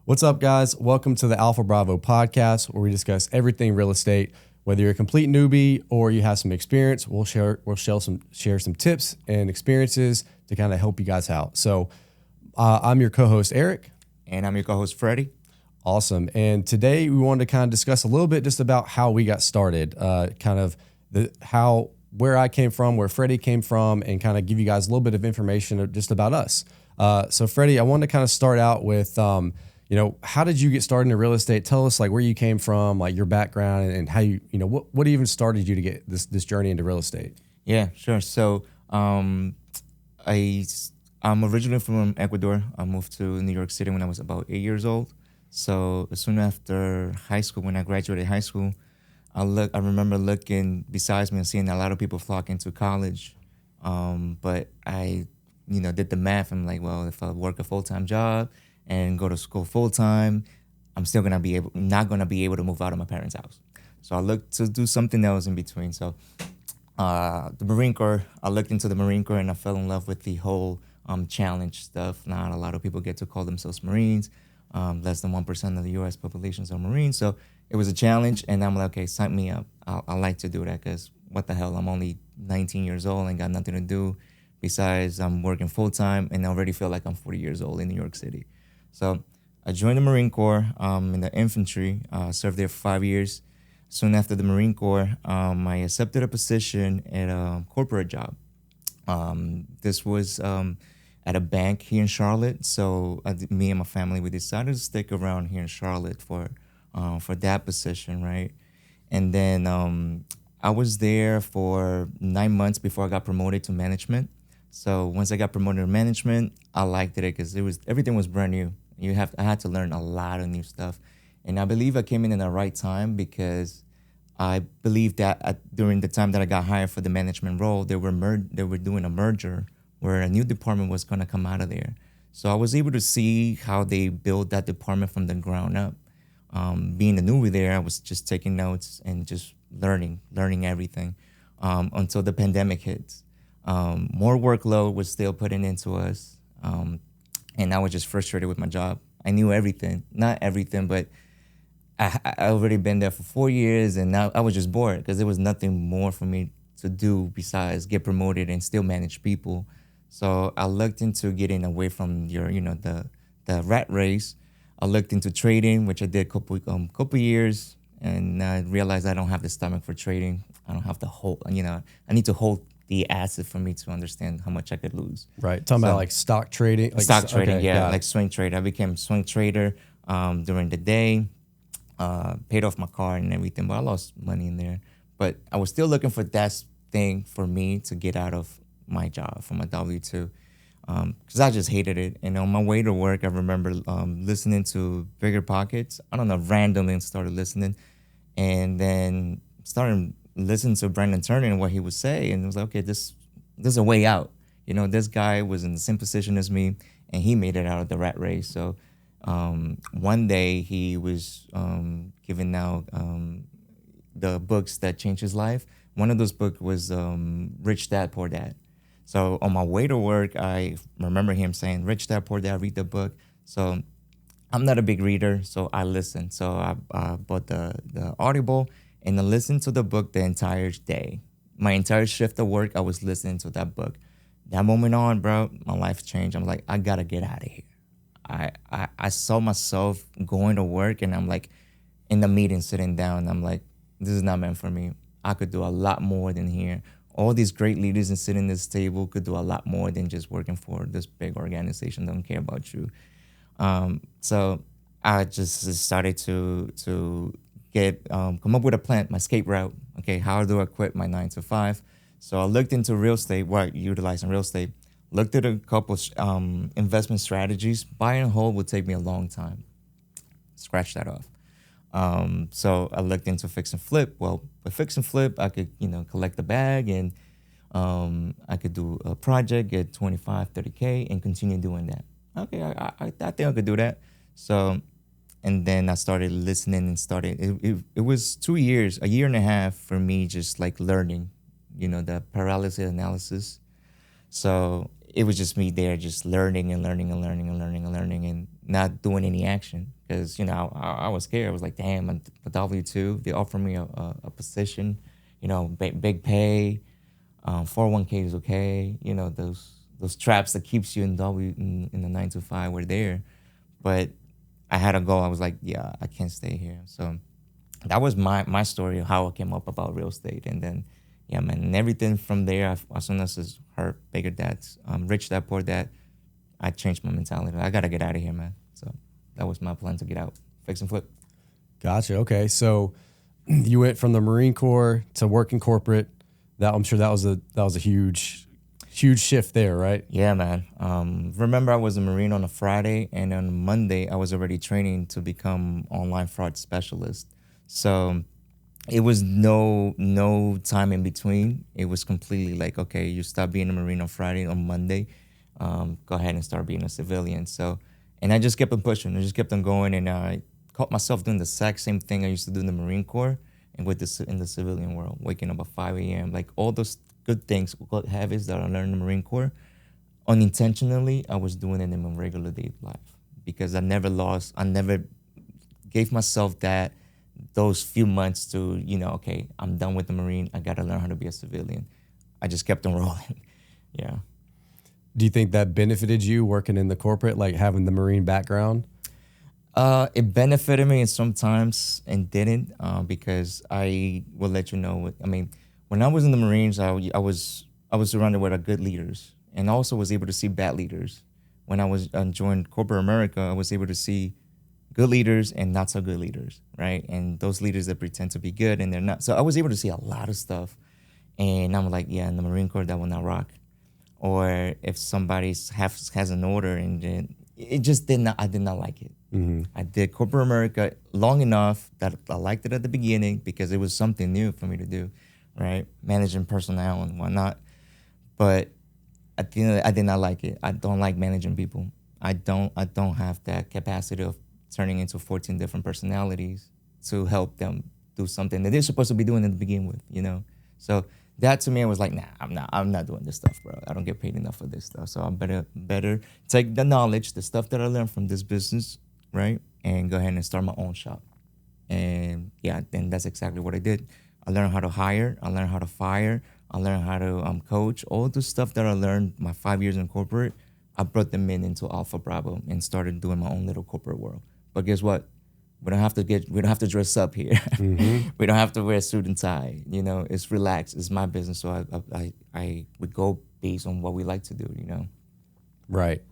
What's up, guys? Welcome to the Alpha Bravo podcast, where we discuss everything real estate. Whether you're a complete newbie or you have some experience, we'll share some tips and experiences to kind of help you guys out. So, I'm your co-host Eric. And I'm your co-host, Freddie. Awesome. And today we wanted to kind of discuss a little bit just about how we got started, where I came from, where Freddie came from, and kind of give you guys a little bit of information just about us. So, Freddie, I wanted to kind of start out with, how did you get started in real estate? Tell us like where you came from, like your background, and how what even started you to get this journey into real estate? Yeah, sure. So I'm originally from Ecuador. I moved to New York City when I was about 8 years old. So soon after high school, when I graduated high school, I remember looking besides me and seeing a lot of people flocking to college. But I, did the math. I'm like, well, if I work a full-time job and go to school full-time, I'm still not gonna be able to move out of my parents' house. So I looked to do something else in between. So the Marine Corps, I looked into the Marine Corps and I fell in love with the whole challenge stuff. Not a lot of people get to call themselves Marines. Less than 1% of the U.S. population are Marines. So it was a challenge, and I'm like, okay, sign me up. I like to do that because what the hell? I'm only 19 years old and got nothing to do besides I'm working full-time, and I already feel like I'm 40 years old in New York City. So I joined the Marine Corps in the infantry, served there for 5 years. Soon after the Marine Corps, I accepted a position at a corporate job. This was at a bank here in Charlotte. So me and my family, we decided to stick around here in Charlotte for that position, right? And then I was there for 9 months before I got promoted to management. So once I got promoted to management, I liked it because everything was brand new. I had to learn a lot of new stuff. And I believe I came in the right time because I believe that during the time that I got hired for the management role, they were doing a merger where a new department was going to come out of there. So I was able to see how they built that department from the ground up. Being a newbie there, I was just taking notes and just learning everything until the pandemic hit. More workload was still putting into us. And I was just frustrated with my job. I knew everything, not everything, but I already been there for 4 years, and now I was just bored because there was nothing more for me to do besides get promoted and still manage people. So I looked into getting away from the rat race. I looked into trading, which I did couple years, and I realized I don't have the stomach for trading. I don't have the whole, I need to hold the asset for me to understand how much I could lose. Right. Talking about like stock trading. Like stock trading, okay, yeah, like swing trader. I became a swing trader during the day. Paid off my car and everything, but I lost money in there. But I was still looking for that thing for me to get out of my job, from my W-2, because I just hated it. And on my way to work, I remember listening to Bigger Pockets. I don't know, randomly started listening, and then started listening to Brandon Turner and what he would say, and it was like, okay, there's a way out. This guy was in the same position as me, and he made it out of the rat race. So one day he was giving out the books that changed his life. One of those books was Rich Dad, Poor Dad. So on my way to work, I remember him saying, Rich Dad, Poor Dad, read the book. So I'm not a big reader, so I listened. So I bought the Audible and I listened to the book the entire day. My entire shift of work, I was listening to that book. That moment on, bro, my life changed. I'm like, I gotta get out of here. I saw myself going to work, and I'm like in the meeting sitting down. I'm like, this is not meant for me. I could do a lot more than here. All these great leaders and sitting at this table could do a lot more than just working for this big organization that don't care about you. So I just started to get come up with a plan, my escape route. Okay, how do I quit my 9 to 5? So I looked into real estate, what utilizing real estate. Looked at a couple investment strategies. Buy and hold would take me a long time. Scratch that off. So I looked into fix and flip. Well, with fix and flip, I could, collect the bag, and I could do a project, get 25, 30K, and continue doing that. Okay, I think I could do that. So, and then I started listening and it was 2 years, a year and a half for me just like learning, the paralysis analysis. So it was just me there just learning and learning and learning and learning and learning. And not doing any action because I was scared. I was like, damn, I'm a W-2. They offered me a position, big pay, 401k is okay. Those traps that keeps you in the 9 to 5 were there, but I had a goal. I was like, yeah, I can't stay here. So that was my story of how I came up about real estate. And then, yeah, man, and everything from there, as soon as I heard Bigger Dads, Rich Dad Poor Dad, I changed my mentality. I got to get out of here, man. So that was my plan to get out, fix and flip. Gotcha. Okay. So you went from the Marine Corps to working corporate. That I'm sure that was a huge shift there, right? Yeah, man. Remember, I was a Marine on a Friday, and on Monday, I was already training to become online fraud specialist. So it was no time in between. It was completely like, okay, you stop being a Marine on Friday. On Monday, go ahead and start being a civilian. So, and I just kept on pushing. I just kept on going, and I caught myself doing the exact same thing I used to do in the Marine Corps and in the civilian world, waking up at 5 a.m. Like all those good things, good habits that I learned in the Marine Corps, unintentionally, I was doing it in my regular day life because I never gave myself those few months to, okay, I'm done with the Marine. I got to learn how to be a civilian. I just kept on rolling. Yeah. Do you think that benefited you working in the corporate, like having the Marine background? It benefited me sometimes and didn't because I will let you know. When I was in the Marines, I was surrounded with good leaders and also was able to see bad leaders. When I was joined corporate America, I was able to see good leaders and not so good leaders, right? And those leaders that pretend to be good and they're not. So I was able to see a lot of stuff. And I'm like, yeah, in the Marine Corps, that will not rock. Or if somebody has an order and then it just I did not like it. Mm-hmm. I did corporate America long enough that I liked it at the beginning because it was something new for me to do, right? Managing personnel and whatnot. But at the end, I did not like it. I don't like managing people. I don't have that capacity of turning into 14 different personalities to help them do something that they're supposed to be doing to begin with, So that to me, I was like, nah, I'm not doing this stuff, bro. I don't get paid enough for this stuff. So I better take the knowledge, the stuff that I learned from this business, right, and go ahead and start my own shop. And yeah, then that's exactly what I did. I learned how to hire. I learned how to fire. I learned how to coach. All the stuff that I learned my 5 years in corporate, I brought them into Alpha Bravo and started doing my own little corporate world. But guess what? We don't have to dress up here. Mm-hmm. We don't have to wear a suit and tie. It's relaxed. It's my business, so I would go based on what we like to do. Right.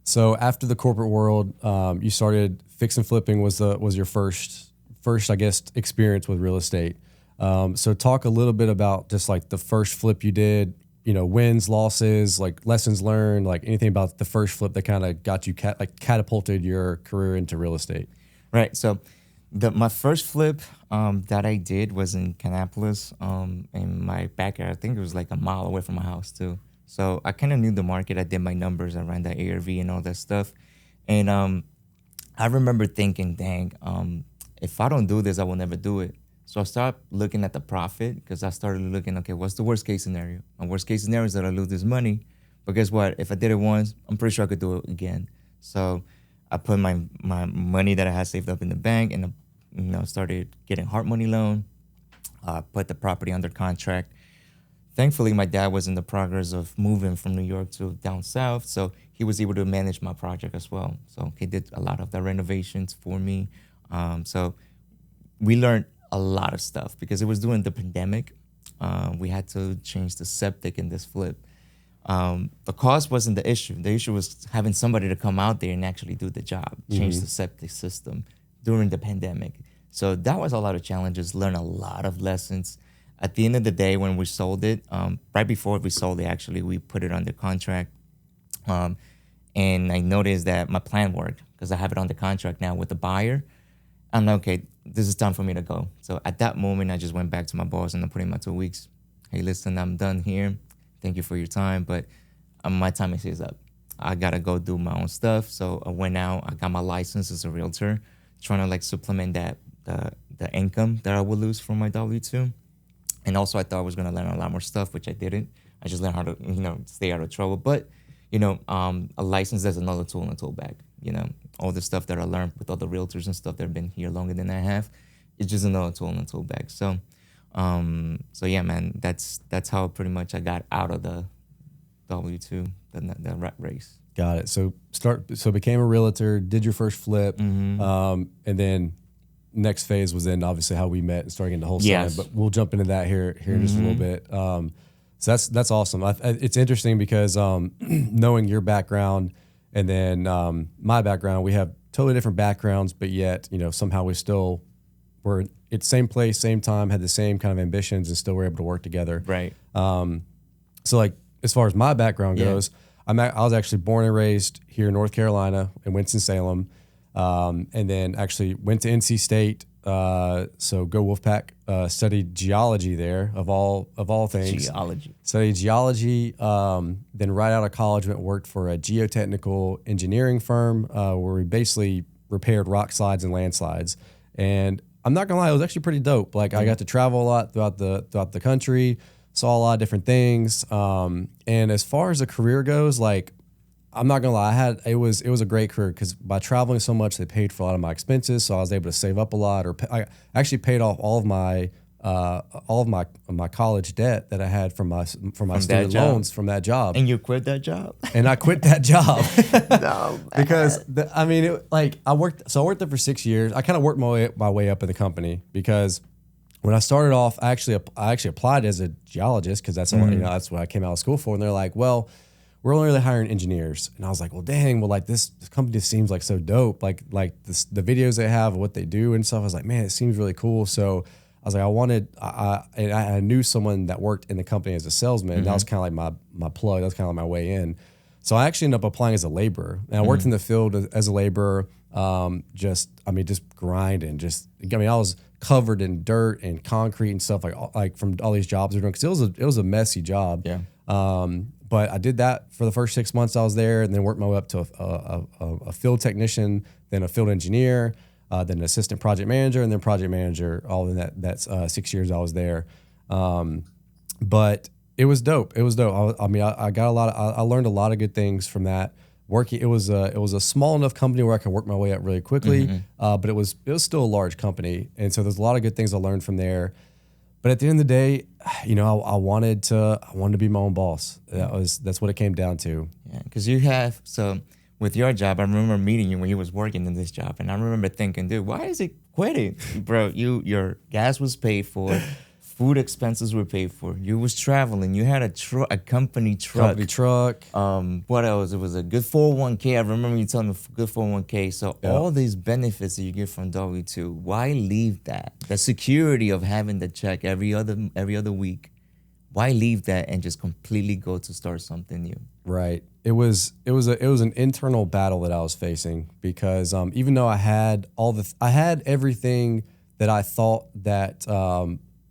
So after the corporate world, you started fix and flipping was your first I guess experience with real estate. So talk a little bit about just like the first flip you did. Wins, losses, like lessons learned, like anything about the first flip that kind of got you catapulted your career into real estate. Right. So my first flip that I did was in Kannapolis, in my backyard. I think it was like a mile away from my house too. So I kind of knew the market. I did my numbers. I ran that ARV and all that stuff. And I remember thinking, dang, if I don't do this, I will never do it. So I started looking at the profit because I started looking, okay, what's the worst case scenario? My worst case scenario is that I lose this money. But guess what? If I did it once, I'm pretty sure I could do it again. So I put my money that I had saved up in the bank and started getting hard money loan. Put the property under contract. Thankfully, my dad was in the progress of moving from New York to down south, so he was able to manage my project as well. So he did a lot of the renovations for me. So we learned a lot of stuff because it was during the pandemic. We had to change the septic in this flip. The cost wasn't the issue. The issue was having somebody to come out there and actually do the job, change the septic system during the pandemic. So that was a lot of challenges, learn a lot of lessons. At the end of the day, when we sold it, right before we sold it, actually, we put it under contract. And I noticed that my plan worked because I have it under contract now with the buyer. I'm like, okay, this is time for me to go. So at that moment, I just went back to my boss and I put in my 2 weeks. Hey, listen, I'm done here. Thank you for your time, but my time is up. I got to go do my own stuff. So I went out. I got my license as a realtor, trying to supplement the income that I would lose from my W-2. And also I thought I was going to learn a lot more stuff, which I didn't. I just learned how to, stay out of trouble. But, a license is another tool in a tool bag. All the stuff that I learned with other realtors and stuff that have been here longer than I have, it's just another tool in a tool bag. So, yeah, man, that's how pretty much I got out of the W-2, the rat race. Got it. So became a realtor, did your first flip, and then next phase was then obviously how we met and started getting the wholesaling. Yes. But we'll jump into that here in just a little bit. So that's awesome. It's interesting because knowing your background and then my background, we have totally different backgrounds, but yet somehow we're at the same place, same time, had the same kind of ambitions, and still were able to work together. Right. So like as far as my background goes, I was actually born and raised here in North Carolina in Winston-Salem, and then actually went to NC State. So go Wolfpack. Studied geology there of all things. Geology. Studied geology. Then right out of college went and worked for a geotechnical engineering firm where we basically repaired rock slides and landslides. And I'm not gonna lie, it was actually pretty dope. Like I got to travel a lot throughout the country, saw a lot of different things. And as far as a career goes, like I'm not gonna lie, it was a great career because by traveling so much, they paid for a lot of my expenses, so I was able to save up a lot. I actually paid off all of my college debt that I had from my student loans from that job. And you quit that job? And I quit that job. No, because I worked there for 6 years. I kind of worked my way up in the company because when I started off, I actually applied as a geologist because that's that's what I came out of school for. And they're like, well, we're only really hiring engineers. And I was like, well, dang, like this company seems like so dope. Like the videos they have, what they do and stuff. I was like, man, it seems really cool. So I was like, I knew someone that worked in the company as a salesman. Mm-hmm. That was kind of like my plug. That was kind of like my way in. So I actually ended up applying as a laborer. And I worked in the field as a laborer, just grinding. I was covered in dirt and concrete and stuff like from all these jobs we're doing. Because it was a messy job. Yeah. But I did that for the first 6 months I was there, and then worked my way up to a field technician, then a field engineer, then an assistant project manager, and then project manager. All in that's 6 years I was there. But it was dope. It was dope. I got I learned a lot of good things from that. Working, it was a small enough company where I could work my way up really quickly, but it was still a large company, and so there's a lot of good things I learned from there. But at the end of the day, I wanted to be my own boss. That's what it came down to. Yeah, because with your job, I remember meeting you when you was working in this job, and I remember thinking, dude, why is he quitting, bro? Your gas was paid for, food expenses were paid for. You was traveling. You had a company truck. What else? It was a good 401k. I remember you telling me good 401k. So all these benefits that you get from W-2, why leave that? The security of having the check every other week. Why leave that and just completely go to start something new? Right. It was an internal battle that I was facing because even though I had everything that I thought that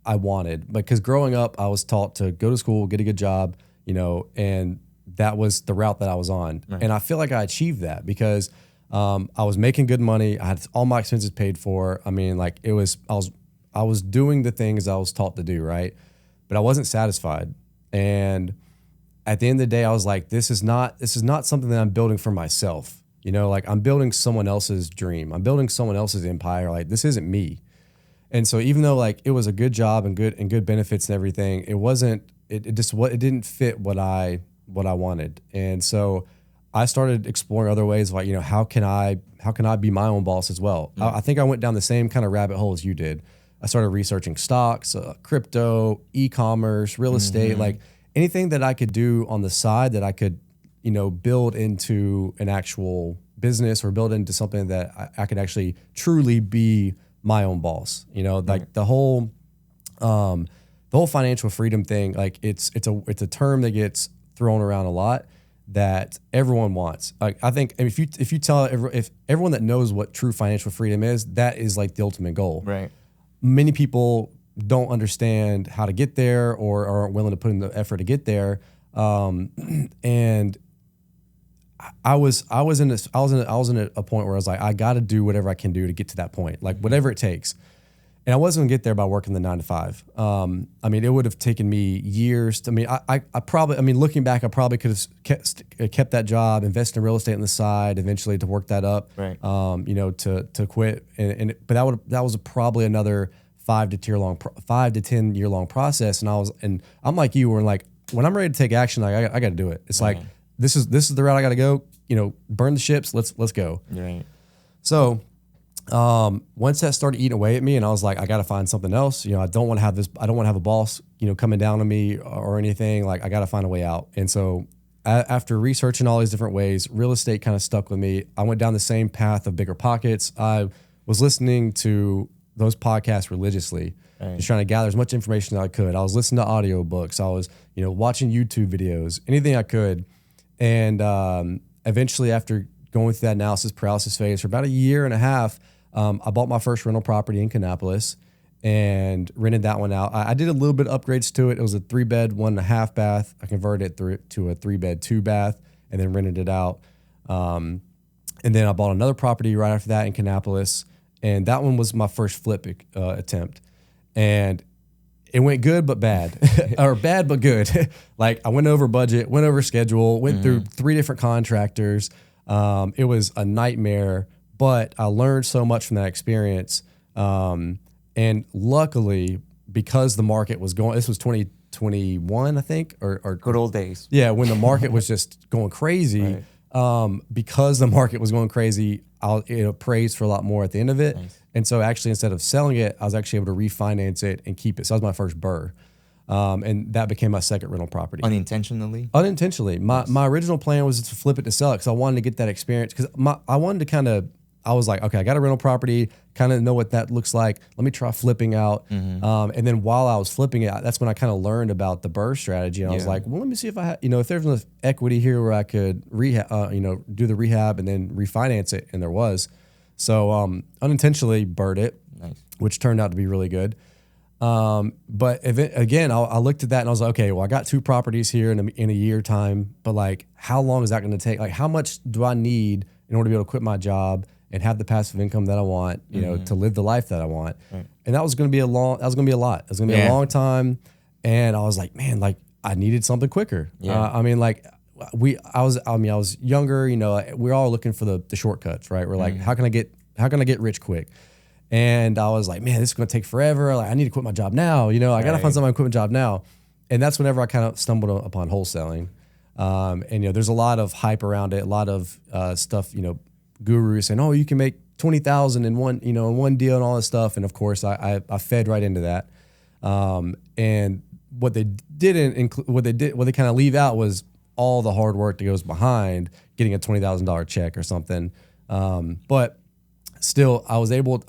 I wanted, because growing up I was taught to go to school, get a good job, and that was the route that I was on. Right. And I feel like I achieved that because I was making good money. I had all my expenses paid for. I mean, like I was doing the things I was taught to do, right? But I wasn't satisfied. And at the end of the day, I was like, this is not something that I'm building for myself. Like I'm building someone else's dream. I'm building someone else's empire. Like this isn't me. And so even though like it was a good job and good benefits and everything, it didn't fit what I wanted. And so I started exploring other ways, like, how can I be my own boss as well? I think I went down the same kind of rabbit hole as you did. I started researching stocks, crypto, e-commerce, real estate, like anything that I could do on the side that I could, build into an actual business or build into something that I could actually truly be my own boss. Like the whole financial freedom thing, like it's a term that gets thrown around a lot that everyone wants. Like I think if you tell if everyone that knows what true financial freedom is, that is like the ultimate goal. Right. Many people don't understand how to get there or aren't willing to put in the effort to get there. And I was in a point where I was like, I got to do whatever I can do to get to that point, like whatever it takes. And I wasn't gonna get there by working the 9 to 5. I mean, it would have taken me years. I probably, I mean, looking back, I probably could have kept that job, invested in real estate on the side, eventually to work that up. Right. You know, to quit, but that was probably another 5 to 10 year long process. And I'm like you, where like when I'm ready to take action, like I got to do it. It's like this is the route I got to go. You know, burn the ships. Let's go. Right. So. Once that started eating away at me, and I was like, I got to find something else. You know, I don't want to have a boss, you know, coming down on me or anything. Like, I got to find a way out. And so after researching all these different ways, real estate kind of stuck with me. I went down the same path of Bigger Pockets. I was listening to those podcasts religiously, just trying to gather as much information as I could. I was listening to audiobooks. I was, you know, watching YouTube videos, anything I could. And eventually, after going through that analysis paralysis phase for about a year and a half, I bought my first rental property in Kannapolis and rented that one out. I did a little bit of upgrades to it. It was a 3-bed, 1.5 bath. I converted it to a 3-bed, 2-bath, and then rented it out. And then I bought another property right after that in Kannapolis, and that one was my first flip attempt. And it went good but bad, or bad but good. Like, I went over budget, went over schedule, went through 3 different contractors. It was a nightmare. But I learned so much from that experience. And luckily, because the market was going, this was 2021, I think, or Good old days. Yeah, when the market was just going crazy. Because the market was going crazy, it praised for a lot more at the end of it. Nice. And so actually, instead of selling it, I was actually able to refinance it and keep it. So that was my first BRRRR. And that became my second rental property. Unintentionally? Unintentionally. My original plan was to flip it to sell it because I wanted to get that experience. Because I wanted to I was like, okay, I got a rental property, kind of know what that looks like. Let me try flipping out. And then while I was flipping it, that's when I kind of learned about the BRRRR strategy. And I was like, well, let me see if if there's enough equity here where I could do the rehab and then refinance it. And there was. So unintentionally BRRRR'd it, which turned out to be really good. But again, I looked at that and I was like, okay, well, I got 2 properties here in a year time, but like, how long is that going to take? Like, how much do I need in order to be able to quit my job and have the passive income that I want, you know, to live the life that I want? And that was going to be a lot. It was going to be a long time. And I was like, man, like, I needed something quicker. I was younger, you know, we're all looking for the shortcuts, right? We're like, how can I get rich quick? And I was like, man, this is going to take forever. Like, I need to quit my job now. You know, I got to find something to quit my job now. And that's whenever I kind of stumbled upon wholesaling. And, you know, there's a lot of hype around it, a lot of stuff, you know, gurus saying, oh, you can make 20,000 in one deal and all this stuff. And of course I fed right into that. And what they didn't include, what they kind of leave out was all the hard work that goes behind getting a $20,000 check or something. But still, I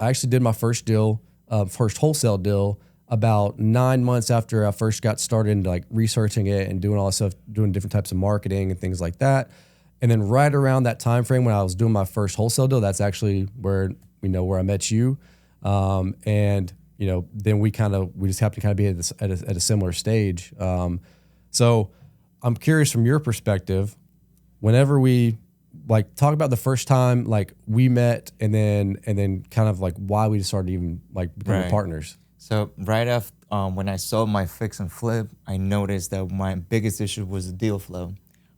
actually did my first deal, first wholesale deal about 9 months after I first got started into like researching it and doing all this stuff, doing different types of marketing and things like that. And then right around that time frame when I was doing my first wholesale deal, that's actually where I met you. And you know, then we just happened to kind of be at a similar stage. So I'm curious from your perspective, whenever we like talk about the first time like we met, and then kind of like why we started even like becoming partners. So right after when I sold my fix and flip, I noticed that my biggest issue was the deal flow.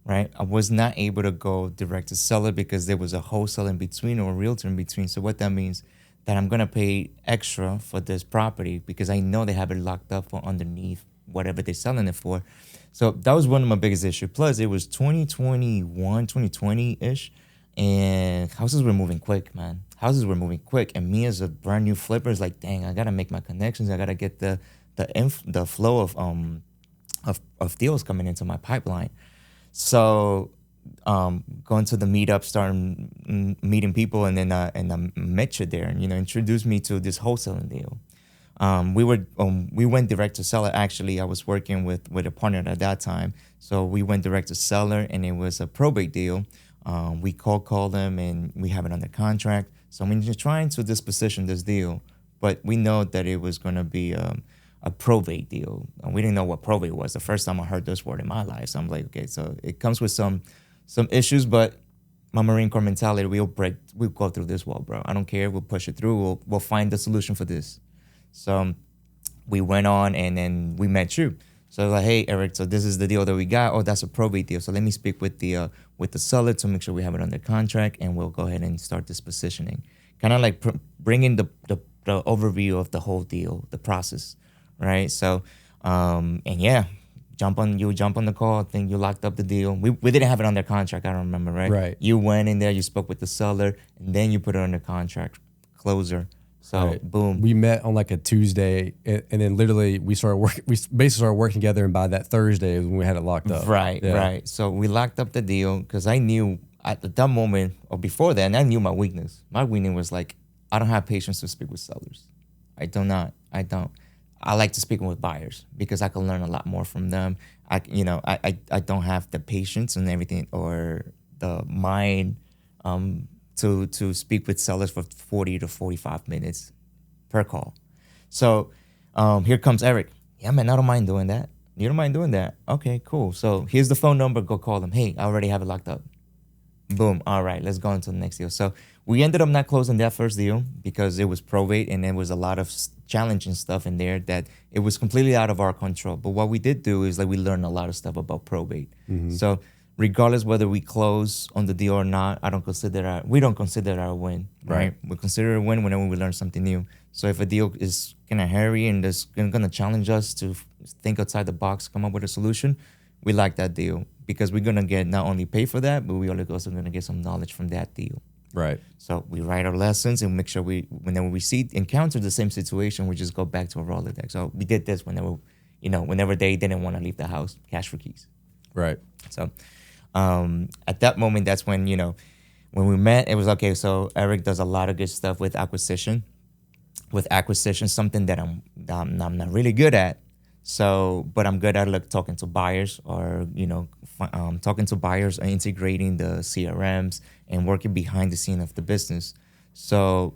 Right, I was not able to go direct to seller because there was a wholesale in between or a realtor in between. So what that means that I'm gonna pay extra for this property because I know they have it locked up for underneath whatever they're selling it for. So that was one of my biggest issues. Plus, it was 2021, 2020-ish, and houses were moving quick, man. Houses were moving quick, and me as a brand new flipper is like, dang, I gotta make my connections. I gotta get the flow of deals coming into my pipeline. So going to the meetup, starting meeting people, and then I met you there, and introduced me to this wholesaling deal. We went direct to seller. Actually, I was working with a partner at that time, so we went direct to seller, and it was a probate deal. We called them, and we have it under contract. So I'm just trying to disposition this deal, but we know that it was going to be a probate deal. And we didn't know what probate was. The first time I heard this word in my life. So I'm like, okay, so it comes with some issues, but my Marine Corps mentality, we'll go through this wall, bro. I don't care. We'll push it through. We'll find the solution for this. So we went on, and then we met you. So like, hey, Eric, so this is the deal that we got. Oh, that's a probate deal. So let me speak with the seller to make sure we have it under contract, and we'll go ahead and start this positioning. Kind of like bringing the overview of the whole deal, the process, right? So, and yeah, jump on the call. I think you locked up the deal. We didn't have it under contract. I don't remember, right? Right. You went in there, you spoke with the seller, and then you put it under contract, closer. So Right. boom. We met on like a Tuesday, and then literally we started working. We basically started working together, and by that Thursday is when we had it locked up. Right, Yeah. right. So we locked up the deal because I knew at that moment or before then, I knew my weakness. My weakness was like, I don't have patience to speak with sellers. I don't. I like to speak with buyers because I can learn a lot more from them. I don't have the patience and everything or the mind to speak with sellers for 40 to 45 minutes per call. So here comes Eric. Yeah, man, I don't mind doing that. You don't mind doing that? Okay, cool. So here's the phone number. Go call them. Hey, I already have it locked up. Boom. All right, let's go into the next deal. So we ended up not closing that first deal because it was probate and there was a lot of challenging stuff in there that it was completely out of our control. But what we did do is like we learned a lot of stuff about probate. So regardless whether we close on the deal or not, we don't consider our win, right? We consider a win whenever we learn something new. So if a deal is kind of hairy and is going to challenge us to think outside the box, come up with a solution, we like that deal because we're going to get not only pay for that, but we are also going to get some knowledge from that deal. Right. So we write our lessons and make sure whenever we encounter the same situation, we just go back to a Rolodex. So we did this whenever they didn't want to leave the house, cash for keys. Right. So at that moment, that's when we met, it was okay. So Eric does a lot of good stuff with acquisition. Something that I'm not really good at. So, but I'm good at like talking to buyers or integrating the CRMs and working behind the scene of the business. So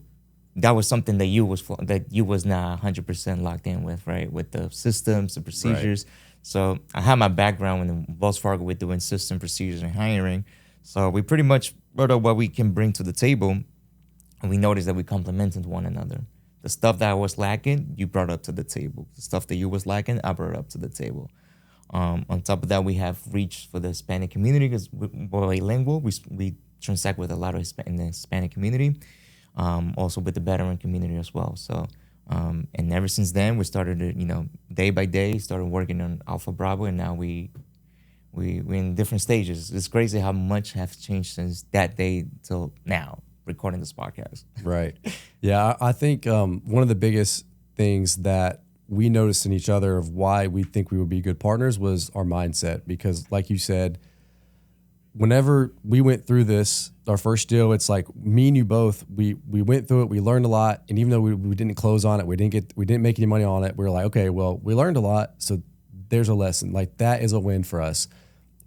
that was something that you was not 100% locked in with, right? With the systems, the procedures. Right. So I had my background in Wells Fargo with doing system procedures and hiring. So we pretty much brought up what we can bring to the table, and we noticed that we complemented one another. The stuff that I was lacking, you brought up to the table. The stuff that you was lacking, I brought up to the table. On top of that, we have reach for the Hispanic community because we're bilingual. We transact with a lot of in the Hispanic community, also with the veteran community as well. So, and ever since then, we started to, day by day, started working on Alpha Bravo, and now we're in different stages. It's crazy how much has changed since that day till now, recording this podcast. Right. Yeah, I think one of the biggest things that we noticed in each other of why we think we would be good partners was our mindset. Because like you said, whenever we went through this, our first deal, it's like me and you both, we went through it, we learned a lot. And even though we didn't close on it, we didn't make any money on it, we were like, okay, well, we learned a lot. So there's a lesson. Like that is a win for us.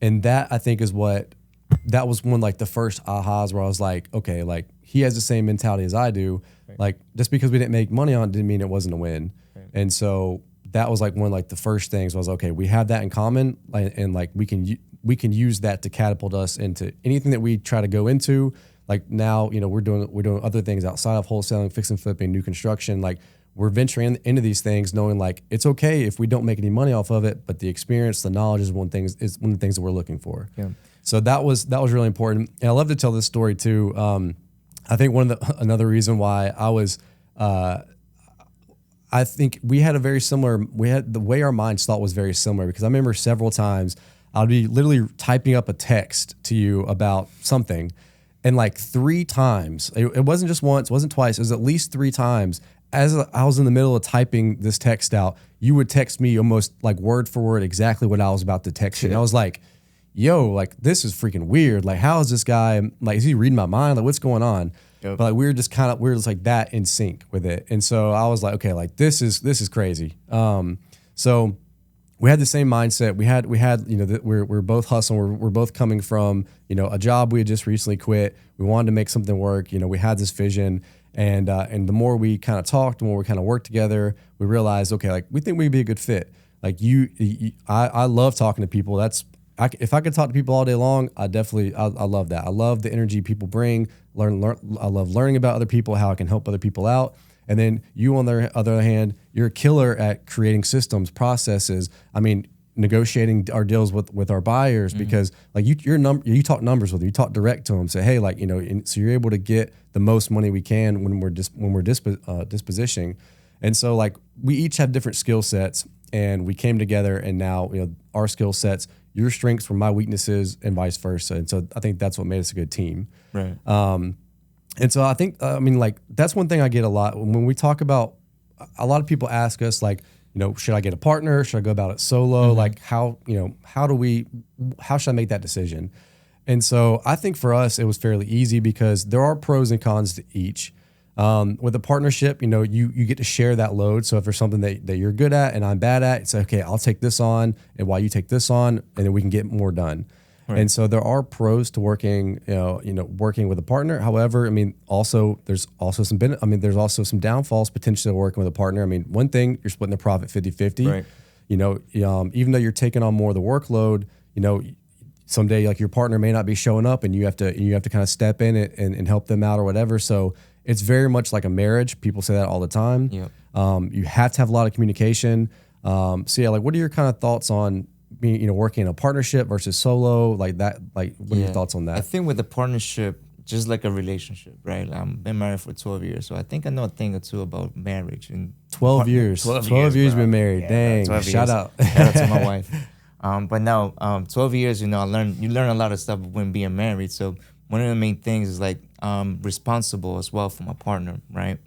And that I think that was one like the first ahas where I was like, okay, like he has the same mentality as I do. Right. Like just because we didn't make money on it didn't mean it wasn't a win. Right. And so that was like one like the first things was okay, we have that in common, and like we can use that to catapult us into anything that we try to go into. Like now, we're doing other things outside of wholesaling, fix and flipping, new construction. Like we're venturing into these things, knowing like it's okay if we don't make any money off of it, but the experience, the knowledge is one of the things that we're looking for. Yeah. So that was really important, and I love to tell this story too. I think another reason why I think we had the way our minds thought was very similar, because I remember several times I'd be literally typing up a text to you about something, and like 3 times, it wasn't just once, it wasn't twice, it was at least 3 times. As I was in the middle of typing this text out, you would text me almost like word for word exactly what I was about to text you. And I was like, yo, like this is freaking weird. Like, how is this guy, like, is he reading my mind? Like, what's going on? Yep. But like, we were just like that in sync with it. And so I was like, okay, like this is crazy. So we had the same mindset. We had, we're both hustling. We're both coming from, a job we had just recently quit. We wanted to make something work. We had this vision, and the more we kind of talked, the more we kind of worked together, we realized, okay, like we think we'd be a good fit. Like I love talking to people. If I could talk to people all day long, I love that. I love the energy people bring. I love learning about other people, how I can help other people out. And then you, on the other hand, you're a killer at creating systems, processes. I mean, negotiating our deals with our buyers, because like you talk numbers with them, you talk direct to them, say, hey, like, so you're able to get the most money we can when we're dispositioning. And so like we each have different skill sets, and we came together, and now our skill sets, your strengths were my weaknesses, and vice versa. And so I think that's what made us a good team. Right. And so I think, like that's one thing I get a lot when we talk about. A lot of people ask us like, should I get a partner? Should I go about it solo? Like how should I make that decision? And so I think for us, it was fairly easy because there are pros and cons to each. With a partnership, you get to share that load. So if there's something that you're good at and I'm bad at, it's okay, I'll take this on, and while you take this on, and then we can get more done. Right. And so there are pros to working with a partner. However, I mean, there's also some downfalls potentially of working with a partner. I mean, one thing, you're splitting the profit 50-50. Right. Even though you're taking on more of the workload, someday like your partner may not be showing up, and you have to kind of step in and help them out or whatever. So it's very much like a marriage. People say that all the time. Yep. You have to have a lot of communication. So yeah, like what are your kind of thoughts on being, working in a partnership versus solo, like that? Like, what are your thoughts on that? I think with a partnership, just like a relationship, right? I've been married for 12 years, so I think I know a thing or two about marriage. And 12 years. 12 years been married. Yeah, dang, shout out. Shout out to my wife. But now, 12 years, you learn a lot of stuff when being married. So one of the main things is like I'm responsible as well for my partner, right?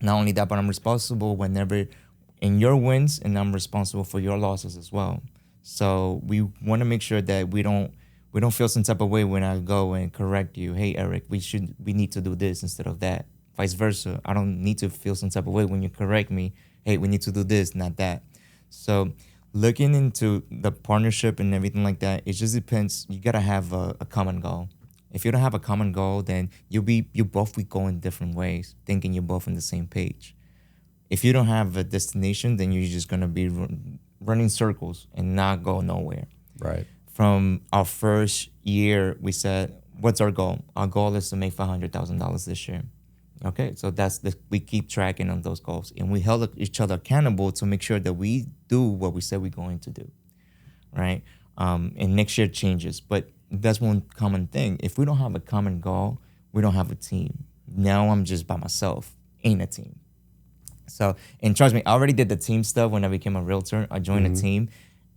Not only that, but I'm responsible whenever in your wins, and I'm responsible for your losses as well. So we want to make sure that we don't feel some type of way when I go and correct you. Hey, Eric, we need to do this instead of that. Vice versa. I don't need to feel some type of way when you correct me. Hey, we need to do this, not that. So looking into the partnership and everything like that, it just depends. You gotta have a common goal. If you don't have a common goal, then you both be going different ways, thinking you're both on the same page. If you don't have a destination, then you're just gonna be running circles and not go nowhere. Right. From our first year, we said, what's our goal? Our goal is to make $500,000 this year. Okay, so we keep tracking on those goals, and we held each other accountable to make sure that we do what we said we're going to do, right? And next year changes, but that's one common thing. If we don't have a common goal, we don't have a team. Now I'm just by myself, ain't a team. So, and trust me, I already did the team stuff when I became a realtor. I joined a team.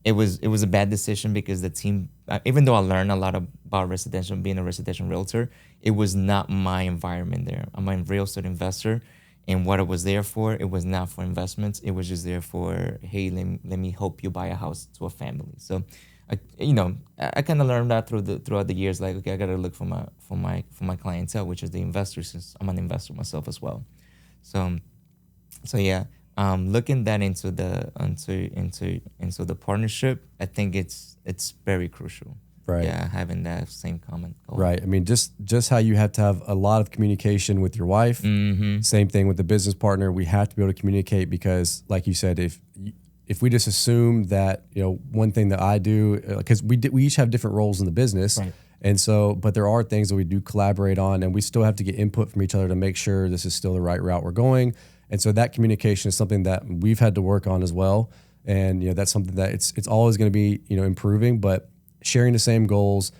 It was a bad decision because the team, even though I learned a lot about residential, being a residential realtor, it was not my environment there. I'm a real estate investor, and what I was there for, it was not for investments. It was just there for, hey, let me help you buy a house to a family. So, I kind of learned that throughout the years. Like, okay, I got to look for my clientele, which is the investors, since I'm an investor myself as well. So yeah. Looking that into the partnership, I think it's very crucial. Right. Yeah, having that same common goal. Right. I mean, just how you have to have a lot of communication with your wife. Mm-hmm. Same thing with the business partner. We have to be able to communicate because, like you said, if we just assume that one thing that I do, because we each have different roles in the business. Right. And so, but there are things that we do collaborate on, and we still have to get input from each other to make sure this is still the right route we're going. And so that communication is something that we've had to work on as well. And, that's something that it's always going to be, improving, but sharing the same goals,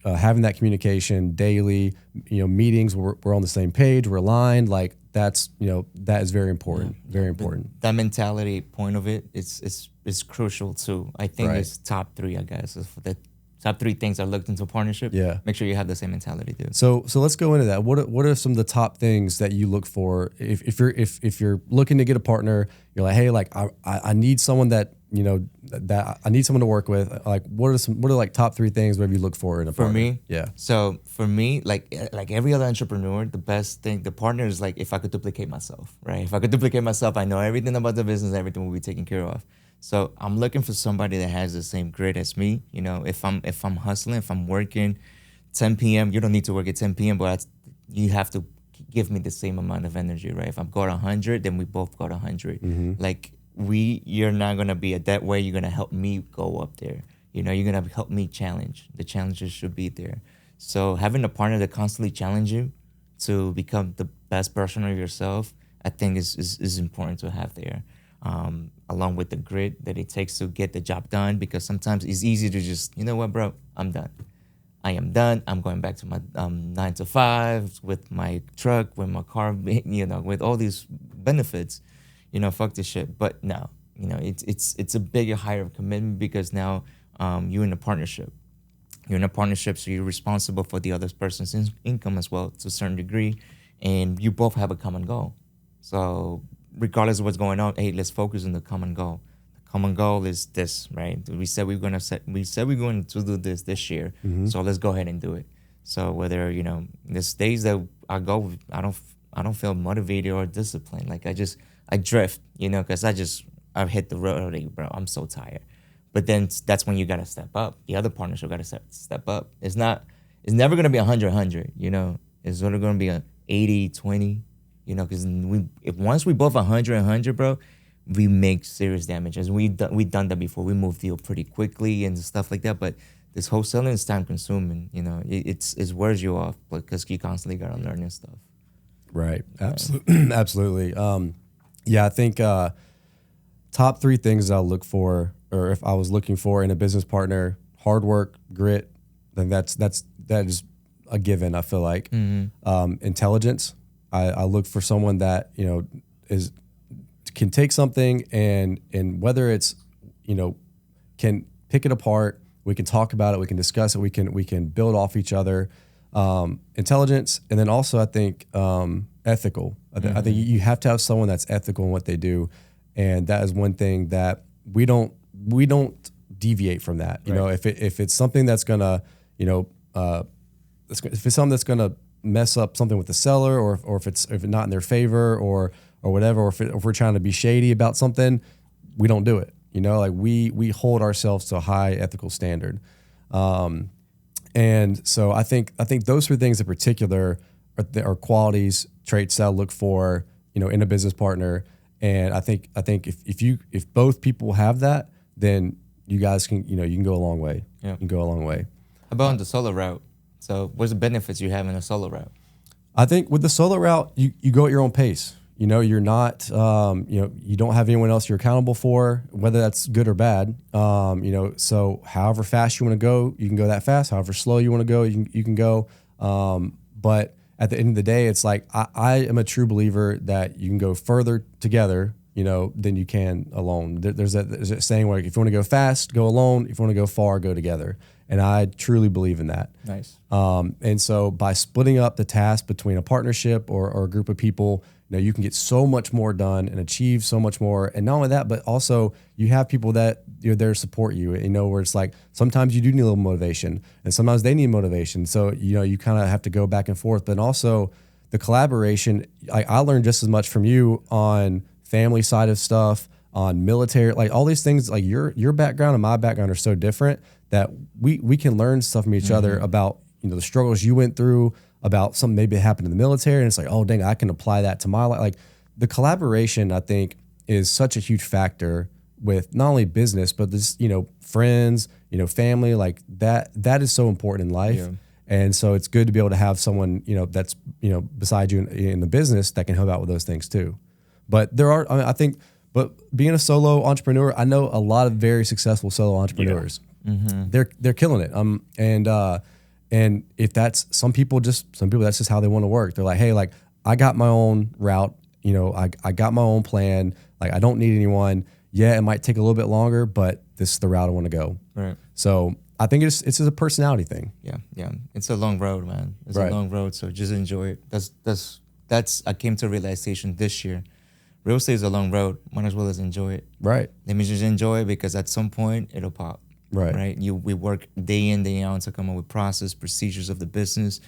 having that communication daily, meetings, we're on the same page, we're aligned. Like that is very important, very important. That mentality point of it is crucial too. I think it's top 3, I guess, is for the top 3 things I looked into partnership. Yeah. Make sure you have the same mentality, dude. So let's go into that. What are some of the top things that you look for if you're looking to get a partner? You're like, hey, like I need someone that that I need someone to work with. Like, what are like top 3 things whatever you look for in a partner? For me, yeah. So for me, like every other entrepreneur, the best thing, the partner is like if I could duplicate myself, right? If I could duplicate myself, I know everything about the business, everything will be taken care of. So I'm looking for somebody that has the same grit as me. If I'm hustling, if I'm working 10 p.m., you don't need to work at 10 p.m., but you have to give me the same amount of energy, right? If I've got 100, then we both got 100. Mm-hmm. Like you're not gonna be at that way. You're gonna help me go up there. You're gonna help me challenge. The challenges should be there. So having a partner that constantly challenge you to become the best version of yourself, I think is important to have there, along with the grit that it takes to get the job done. Because sometimes it's easy to just, you know what, bro, I'm done. I am done. I'm going back to my 9 to 5 with my truck, with my car, you know, with all these benefits. You know, fuck this shit. But no, you know, it's a bigger, higher commitment because now you're in a partnership. You're in a partnership, so you're responsible for the other person's income as well to a certain degree, and you both have a common goal. So regardless of what's going on, hey, let's focus on the common goal. The common goal is this, right? We said we're going to do this year, so let's go ahead and do it. So whether, you know, there's days that I go, I don't feel motivated or disciplined. Like I drift, you know, because I've hit the road already, bro. I'm so tired. But then that's when you got to step up. The other partnership got to step up. It's never going to be 100-100, you know. It's only going to be an 80-20, you know, because once we both 100-100, bro, we make serious damage. As we've done that before. We move deal pretty quickly and stuff like that. But this wholesaling is time consuming, you know. It wears you off because you constantly got to learn new stuff. Right. Absolutely. Absolutely. Yeah, I think top 3 things I'll look for, or if I was looking for in a business partner: hard work, grit. Then that is a given. I feel like intelligence. I look for someone that, you know, can take something and whether it's, you know, can pick it apart. We can talk about it. We can discuss it. We can build off each other. Intelligence, and then also I think ethical. I think you have to have someone that's ethical in what they do, and that is one thing that we don't deviate from that. You know, if it's something that's gonna, you know, if it's something that's gonna mess up something with the seller, or if it's not in their favor, or whatever, or if we're trying to be shady about something, we don't do it. You know, like we hold ourselves to a high ethical standard. And so I think those 3 things in particular are qualities, traits that I look for, you know, in a business partner. And I think if both people have that, then you guys can, you know, you can go a long way. Yeah. You can go a long way. How about on the solo route? So what's the benefits you have in a solo route? I think with the solo route, you go at your own pace. You know, you're not, you know, you don't have anyone else you're accountable for, whether that's good or bad. You know, so however fast you want to go, you can go that fast. However slow you want to go, you can go. But at the end of the day, it's like I am a true believer that you can go further together, you know, than you can alone. There's a saying where if you want to go fast, go alone. If you want to go far, go together. And I truly believe in that. Nice. And so by splitting up the task between a partnership or a group of people, you know, you can get so much more done and achieve so much more. And not only that, but also you have people that you're there to support you, you know, where it's like sometimes you do need a little motivation and sometimes they need motivation. So, you know, you kind of have to go back and forth. But also the collaboration, I learned just as much from you on family side of stuff, on military, like all these things. Like your background and my background are so different that we can learn stuff from each other about, you know, the struggles you went through, about something maybe happened in the military, and it's like, oh dang, I can apply that to my life. Like the collaboration, I think, is such a huge factor with not only business, but this, you know, friends, you know, family, like that is so important in life. Yeah. And so it's good to be able to have someone, you know, that's, you know, beside you in the business that can help out with those things too. But there are, I think, but being a solo entrepreneur, I know a lot of very successful solo entrepreneurs. Yeah. They're killing it. And if that's some people that's just how they want to work. They're like, hey, like I got my own route, you know, I got my own plan. Like I don't need anyone. Yeah, it might take a little bit longer, but this is the route I want to go. Right. So I think it's just a personality thing. Yeah. It's a long road, man. It's a long road. So just enjoy it. That's I came to a realization this year. Real estate is a long road. Might as well as enjoy it. Right. Let me just enjoy it because at some point it'll pop. Right. We work day in, day out to come up with process, procedures of the business,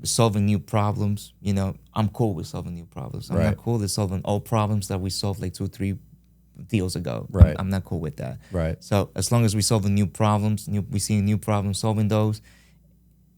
solving new problems. You know, I'm cool with solving new problems. I'm not cool with solving old problems that we solved like 2-3 deals ago. Right. I'm not cool with that. Right. So as long as we solving new problems, we see new problems, solving those,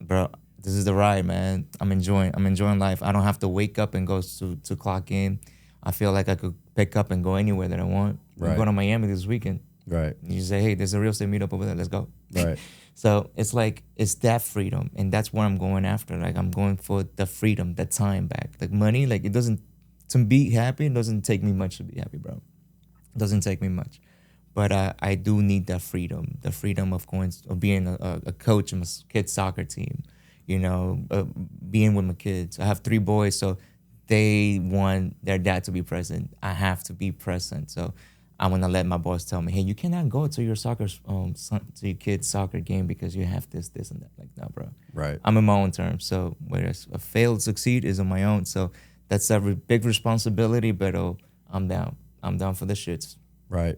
bro, this is the ride, man. I'm enjoying life. I don't have to wake up and go to clock in. I feel like I could pick up and go anywhere that I want. I'm going to Miami this weekend. Right. You say, hey, there's a real estate meetup over there. Let's go. Right. So it's like, it's that freedom. And that's what I'm going after. Like, I'm going for the freedom, the time back. Like, money, like, it doesn't to be happy, it doesn't take me much to be happy, bro. It doesn't take me much. But I do need that freedom, the freedom of being a coach of a kid's soccer team, you know, being with my kids. I have 3 boys, so they want their dad to be present. I have to be present. So I'm gonna let my boss tell me, hey, you cannot go to your to your kid's soccer game because you have this, and that. Like, no, bro. Right. I'm in my own terms. So whereas a failed succeed is on my own. So that's a big responsibility, but I'm down. I'm down for the shits. Right.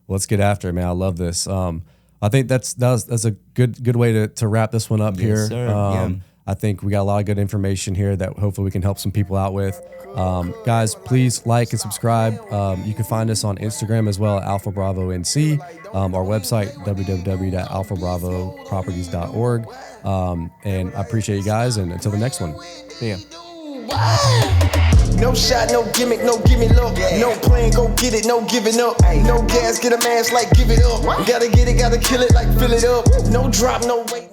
Let's get after it, man. I love this. I think that's a good way to wrap this one up here. Sir. I think we got a lot of good information here that hopefully we can help some people out with. Guys, please like and subscribe. You can find us on Instagram as well, Alpha Bravo NC. Our website, www.alphabravoproperties.org. And I appreciate you guys. And until the next one. See ya. No shot, no gimmick, no gimme look. No plan, go get it, no giving up. No gas, get a mask like give it up. Gotta get it, gotta kill it like fill it up. No drop, no wait.